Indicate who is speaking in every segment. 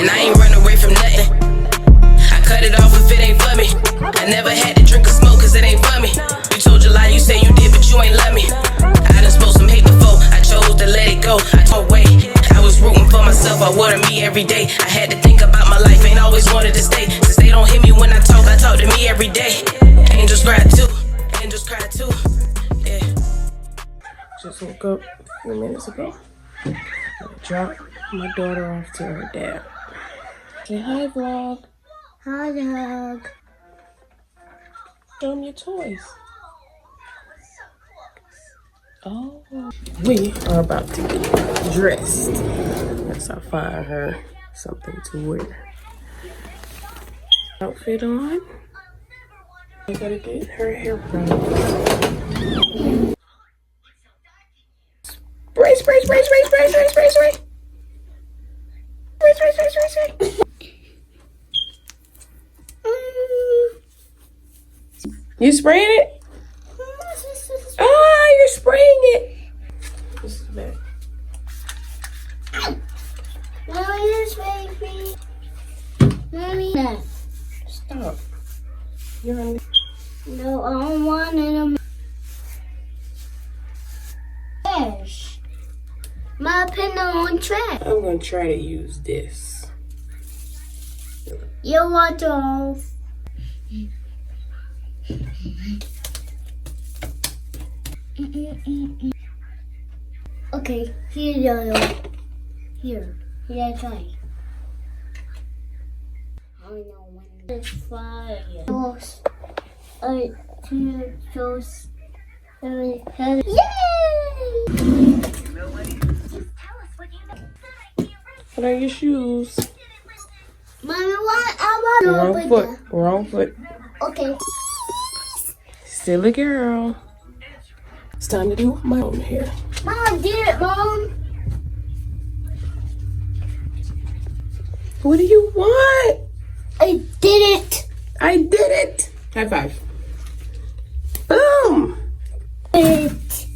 Speaker 1: and I ain't run away from nothing. I cut it off if it ain't for me. I never had to drink or smoke cause it ain't for me. You told your lie, you say you did, but you ain't love me. I done spoke some hate before, I chose to let it go. I told wait, I was rooting for myself, I wanted me every day. I had to think about my life, ain't always wanted to stay. Since they don't hear me when I talk to me every day. Angels cry too, angels cry too, yeah. Just woke up a few minutes ago. I dropped my daughter off to her dad. Say hi, vlog.
Speaker 2: Hi, dog.
Speaker 1: Show them your toys. Oh. We are about to get dressed. Let's find her something to wear. Outfit on. I gotta get her hair brushed. Spray, spray, spray, spray, spray, spray, spray, spray. Spray, spray, spray, spray, spray. You spraying it? Oh, you're spraying it. This is bad.
Speaker 2: Mommy, this baby. Mommy, no.
Speaker 1: Stop. You're on.
Speaker 2: No, I don't want it. Trash. My pen on trash.
Speaker 1: I'm gonna try to use this.
Speaker 2: You want to? Okay, here you go. Here I try. I know when it's fire. I two shows. Yay!
Speaker 1: What are your shoes?
Speaker 2: Mommy, what? I want
Speaker 1: Wrong
Speaker 2: to open
Speaker 1: foot.
Speaker 2: them.
Speaker 1: Wrong foot.
Speaker 2: Okay.
Speaker 1: Silly girl. It's time to do my own hair.
Speaker 2: Mom did it, Mom.
Speaker 1: What do you want?
Speaker 2: I did it.
Speaker 1: I did it. High five. Boom.
Speaker 2: It.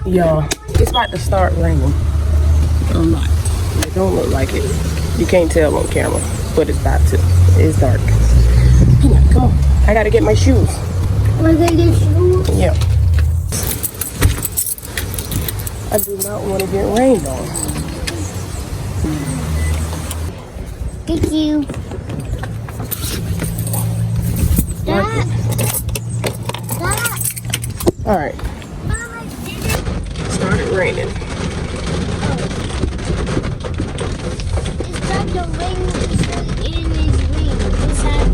Speaker 1: Y'all, it's about to start raining. A lot. It don't look like it. You can't tell on camera, but it's about to. It's dark. Come on. I gotta get my shoes.
Speaker 2: We're gonna get shoes.
Speaker 1: Yeah. I do not want to get rained on.
Speaker 2: Thank you. That.
Speaker 1: All right.
Speaker 2: Mama did it.
Speaker 1: Started raining.
Speaker 2: It's not the rain. It is rain. It's not.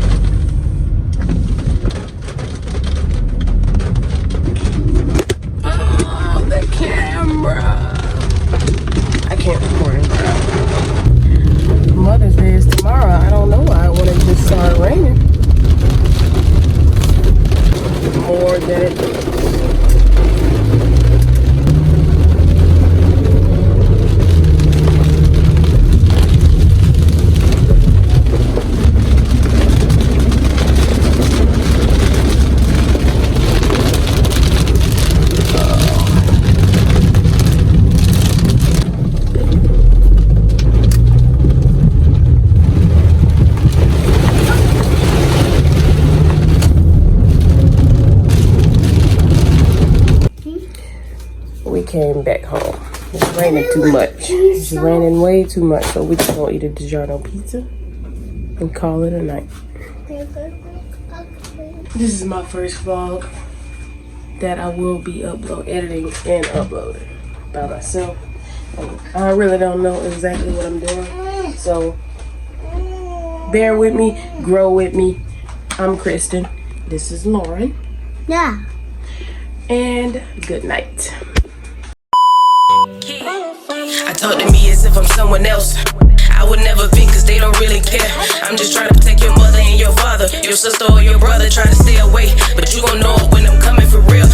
Speaker 1: Oh, the camera. I can't record it, bro. Mother's Day is tomorrow. I don't know why I wanted to just start raining. More than it is. We came back home. It's raining too much. It's raining way too much, so we just gonna eat a DiGiorno pizza and call it a night. This is my first vlog that I will be editing and uploading by myself. I really don't know exactly what I'm doing, so bear with me, grow with me. I'm Kristen. This is Lauren.
Speaker 2: Yeah.
Speaker 1: And good night. I talk to me as if I'm someone else. I would never think cause they don't really care. I'm just trying to protect your mother and your father, your sister or your brother. Try to stay away, but you gon' know it when I'm coming for real.